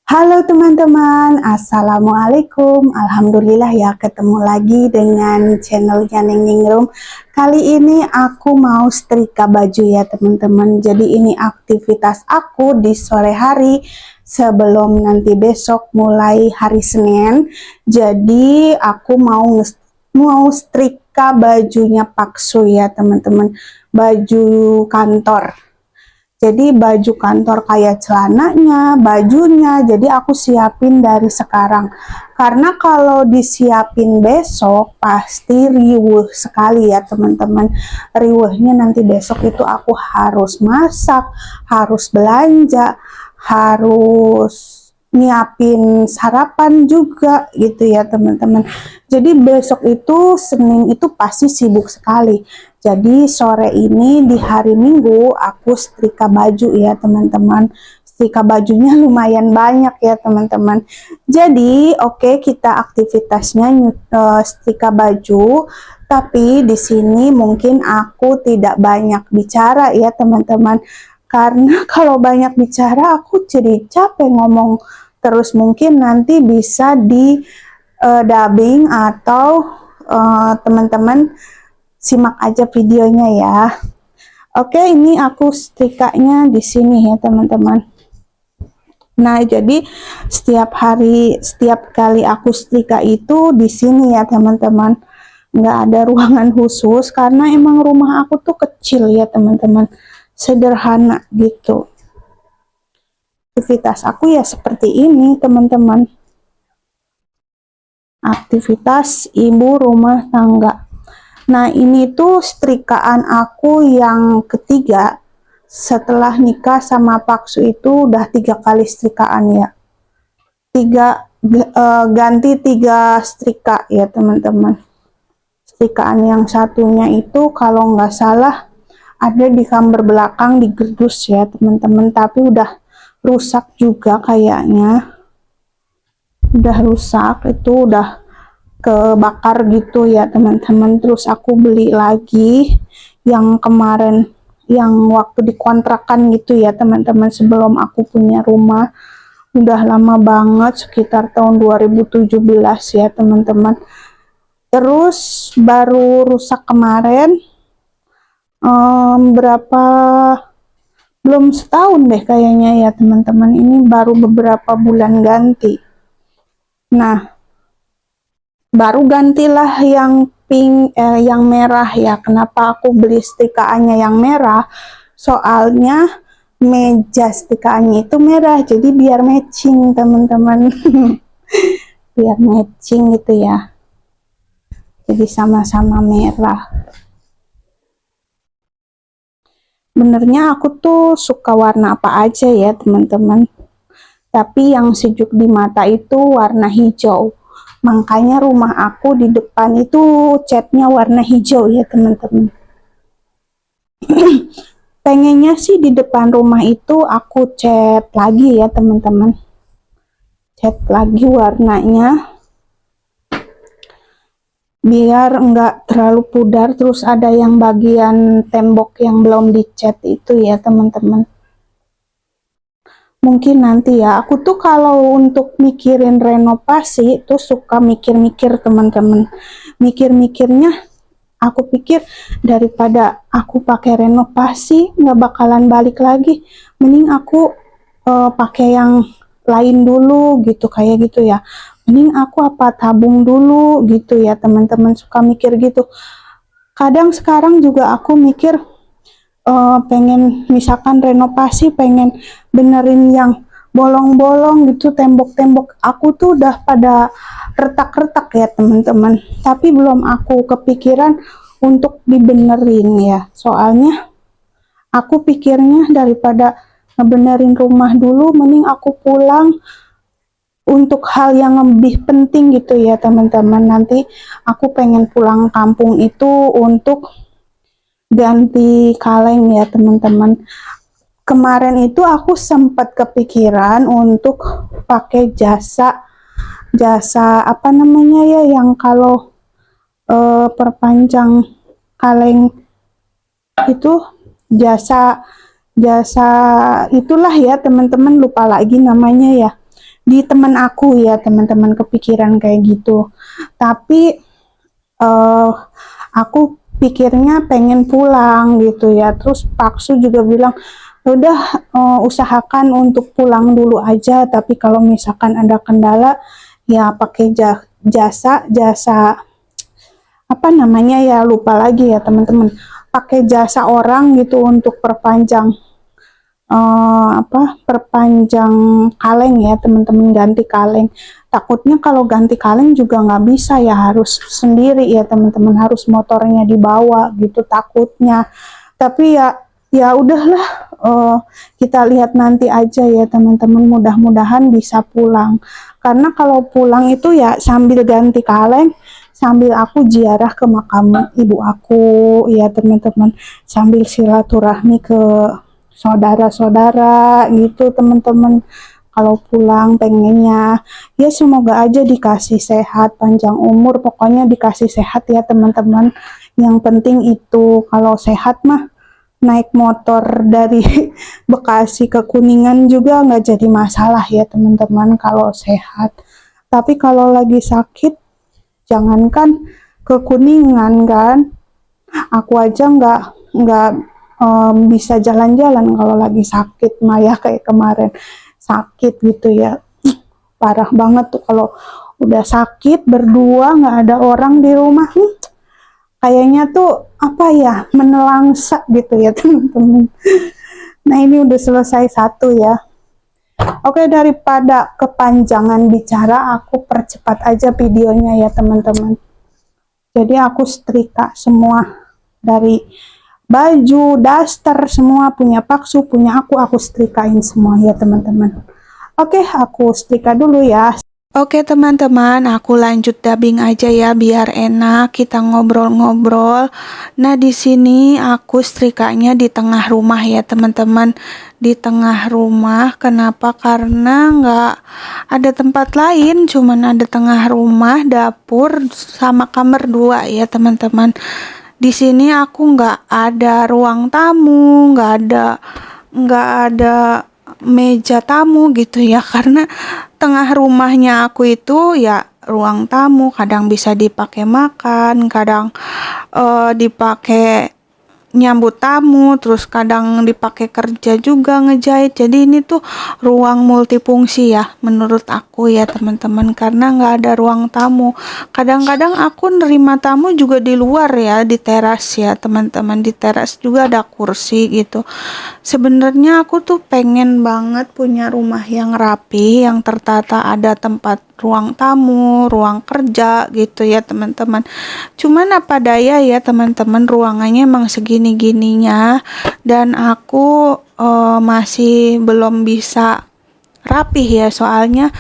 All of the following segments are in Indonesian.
Halo teman-teman, Assalamualaikum. Alhamdulillah ya ketemu lagi dengan channelnya Ningning Room. Kali ini aku mau setrika baju ya teman-teman. Jadi ini aktivitas aku di sore hari sebelum nanti besok mulai hari Senin. Jadi aku mau setrika bajunya Paksu ya teman-teman. Baju kantor. Jadi baju kantor kayak celananya, bajunya, jadi aku siapin dari sekarang. Karena kalau disiapin besok pasti riuh sekali ya teman-teman. Riuhnya nanti besok itu aku harus masak, harus belanja, harus nyiapin sarapan juga gitu ya teman-teman. Jadi besok itu Senin itu pasti sibuk sekali. Jadi sore ini di hari Minggu aku setrika baju ya teman-teman. Setrika bajunya lumayan banyak ya teman-teman. Jadi oke, kita aktivitasnya setrika baju. Tapi di sini mungkin aku tidak banyak bicara ya teman-teman. Karena kalau banyak bicara aku jadi capek ngomong terus, mungkin nanti bisa di dubbing atau teman-teman simak aja videonya ya. Oke, ini aku setrikanya di sini ya teman-teman. Nah, jadi setiap kali aku setrika itu di sini ya teman-teman. Nggak ada ruangan khusus karena emang rumah aku tuh kecil ya teman-teman. Sederhana gitu. Aktivitas aku ya seperti ini teman-teman. Aktivitas ibu rumah tangga. Nah, ini tuh setrikaan aku yang ketiga. Setelah nikah sama Paksu itu udah 3 kali setrikaan ya. Ganti 3 setrika ya teman-teman. Setrikaan yang satunya itu kalau nggak salah ada di kamar belakang di gerdus ya teman-teman. Tapi udah rusak juga kayaknya. Udah rusak, itu udah kebakar gitu ya teman-teman. Terus aku beli lagi yang kemarin, yang waktu dikontrakan gitu ya teman-teman, sebelum aku punya rumah. Udah lama banget, sekitar tahun 2017 ya teman-teman. Terus baru rusak kemarin, berapa, belum setahun deh kayaknya ya teman-teman. Ini baru beberapa bulan ganti. Nah, baru gantilah yang yang merah ya. Kenapa aku beli setrikaannya yang merah? Soalnya meja setrikaannya itu merah, jadi biar matching teman-teman. Biar matching gitu ya, jadi sama-sama merah. Benernya aku tuh suka warna apa aja ya teman-teman, tapi yang sejuk di mata itu warna hijau. Makanya rumah aku di depan itu catnya warna hijau ya teman-teman. Pengennya sih di depan rumah itu aku cat lagi ya teman-teman. Cat lagi warnanya biar enggak terlalu pudar. Terus ada yang bagian tembok yang belum dicat itu ya teman-teman. Mungkin nanti ya, aku tuh kalau untuk mikirin renovasi tuh suka mikir-mikir teman-teman. Mikir-mikirnya aku pikir daripada aku pakai renovasi nggak bakalan balik lagi, mending aku pakai yang lain dulu gitu, kayak gitu ya. Mending aku apa tabung dulu gitu ya teman-teman, suka mikir gitu. Kadang sekarang juga aku mikir pengen misalkan renovasi, pengen benerin yang bolong-bolong gitu, tembok-tembok aku tuh udah pada retak-retak ya teman-teman, tapi belum aku kepikiran untuk dibenerin ya. Soalnya aku pikirnya daripada ngebenerin rumah dulu, mending aku pulang untuk hal yang lebih penting gitu ya teman-teman. Nanti aku pengen pulang kampung itu untuk ganti kaleng ya teman-teman. Kemarin itu aku sempat kepikiran untuk pakai jasa apa namanya ya, yang kalau perpanjang kaleng itu, jasa jasa itulah ya teman-teman, lupa lagi namanya ya. di teman aku ya teman-teman, kepikiran kayak gitu. Tapi aku pikirnya pengen pulang gitu ya, terus Paksu juga bilang udah usahakan untuk pulang dulu aja, tapi kalau misalkan ada kendala ya pakai jasa jasa apa namanya ya, lupa lagi ya teman-teman, pakai jasa orang gitu untuk perpanjang perpanjang kaleng ya teman-teman, ganti kaleng. Takutnya kalau ganti kaleng juga nggak bisa ya, harus sendiri ya teman-teman, harus motornya dibawa gitu takutnya. Tapi ya udahlah, kita lihat nanti aja ya teman-teman, mudah-mudahan bisa pulang. Karena kalau pulang itu ya sambil ganti kaleng, sambil aku ziarah ke makam ibu aku ya teman-teman, sambil silaturahmi ke saudara-saudara gitu teman-teman. Kalau pulang pengennya ya semoga aja dikasih sehat, panjang umur, pokoknya dikasih sehat ya teman-teman. Yang penting itu, kalau sehat mah naik motor dari Bekasi ke Kuningan juga nggak jadi masalah ya teman-teman kalau sehat. Tapi kalau lagi sakit, jangankan ke Kuningan kan, aku aja nggak bisa jalan-jalan kalau lagi sakit mah ya, kayak kemarin sakit gitu ya, parah banget tuh kalau udah sakit berdua nggak ada orang di rumah. Kayaknya tuh apa ya, menelangsa gitu ya teman-teman. Nah ini udah selesai satu ya. Oke, daripada kepanjangan bicara, aku percepat aja videonya ya teman-teman. Jadi aku setrika semua, dari baju, daster, semua punya Paksu, punya aku setrikain semua ya teman-teman. Oke, aku setrika dulu ya. Oke teman-teman, aku lanjut dubbing aja ya biar enak kita ngobrol-ngobrol. Nah di sini aku setrikanya di tengah rumah ya teman-teman, di tengah rumah. Kenapa? Karena nggak ada tempat lain, cuman ada tengah rumah, dapur sama kamar dua ya teman-teman. Di sini aku nggak ada ruang tamu, nggak ada meja tamu gitu ya, karena tengah rumahnya aku itu ya ruang tamu, kadang bisa dipakai makan, kadang dipakai nyambut tamu, terus kadang dipakai kerja juga, ngejahit. Jadi ini tuh ruang multifungsi ya menurut aku ya teman-teman, karena nggak ada ruang tamu. Kadang-kadang aku nerima tamu juga di luar ya, di teras ya teman-teman, di teras juga ada kursi gitu. Sebenarnya aku tuh pengen banget punya rumah yang rapi, yang tertata, ada tempat ruang tamu, ruang kerja gitu ya teman-teman. Cuman apa daya ya teman-teman, ruangannya emang segini-gininya, dan aku masih belum bisa rapih ya, soalnya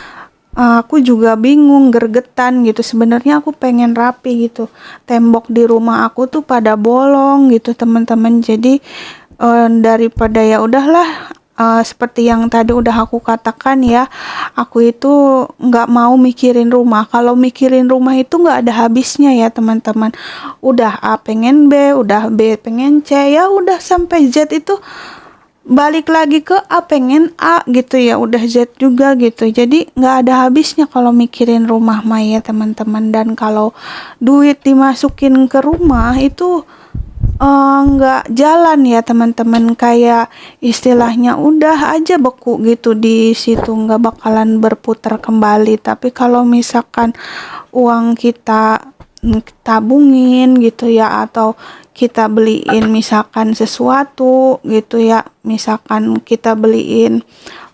aku juga bingung, gergetan gitu. Sebenarnya aku pengen rapi gitu. Tembok di rumah aku tuh pada bolong gitu teman-teman. Jadi daripada ya udahlah, seperti yang tadi udah aku katakan ya, aku itu nggak mau mikirin rumah. Kalau mikirin rumah itu nggak ada habisnya ya teman-teman. Udah A pengen B, udah B pengen C, ya udah sampai Z itu balik lagi ke A pengen A gitu ya, udah Z juga gitu. Jadi nggak ada habisnya kalau mikirin rumah mah ya teman-teman. Dan kalau duit dimasukin ke rumah itu nggak jalan ya teman-teman, kayak istilahnya udah aja beku gitu di situ, nggak bakalan berputar kembali. Tapi kalau misalkan uang kita tabungin gitu ya, atau kita beliin misalkan sesuatu gitu ya, misalkan kita beliin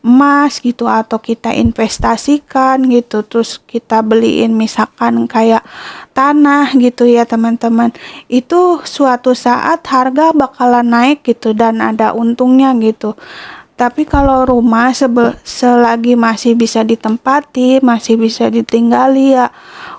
emas gitu, atau kita investasikan gitu, terus kita beliin misalkan kayak tanah gitu ya teman-teman, itu suatu saat harga bakalan naik gitu dan ada untungnya gitu. Tapi kalau rumah selagi masih bisa ditempati, masih bisa ditinggali, ya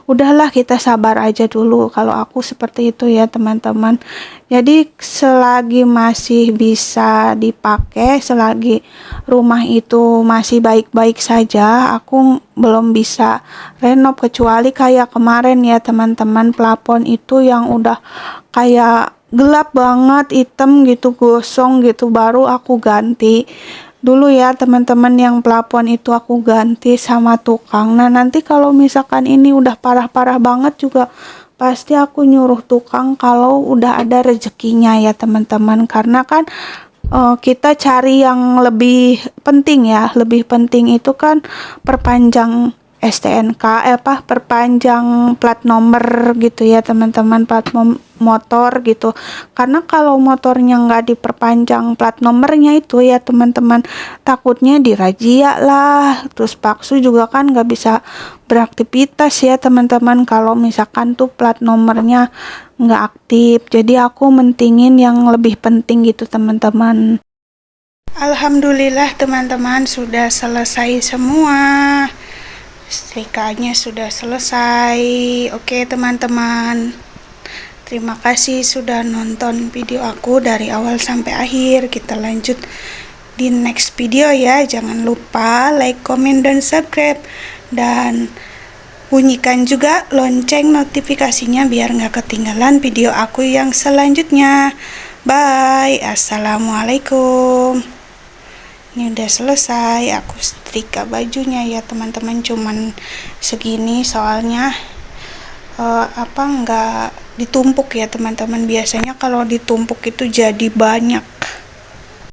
udahlah kita sabar aja dulu. Kalau aku seperti itu ya teman-teman. Jadi selagi masih bisa dipakai, selagi rumah itu masih baik-baik saja, aku belum bisa renov. Kecuali kayak kemarin ya teman-teman, plafon itu yang udah kayak gelap banget, hitam gitu, gosong gitu, baru aku ganti. dulu ya teman-teman, yang plafon itu aku ganti sama tukang. Nah nanti kalau misalkan ini udah parah-parah banget juga pasti aku nyuruh tukang kalau udah ada rezekinya ya teman-teman, karena kan kita cari yang lebih penting ya. Lebih penting itu kan perpanjang STNK, perpanjang plat nomor gitu ya teman-teman, motor gitu. Karena kalau motornya nggak diperpanjang plat nomornya itu ya teman-teman, takutnya dirazia lah, terus paksu juga kan nggak bisa beraktivitas ya teman-teman kalau misalkan tuh plat nomornya nggak aktif. Jadi aku mentingin yang lebih penting gitu teman-teman. Alhamdulillah teman-teman, sudah selesai semua. Setrikanya sudah selesai. Oke teman-teman, terima kasih sudah nonton video aku dari awal sampai akhir. Kita lanjut di next video ya. Jangan lupa like, comment, dan subscribe, dan bunyikan juga lonceng notifikasinya biar nggak ketinggalan video aku yang selanjutnya. Bye, assalamualaikum. Ini udah selesai, aku setrika bajunya ya teman-teman, cuman segini soalnya nggak ditumpuk ya teman-teman. Biasanya kalau ditumpuk itu jadi banyak.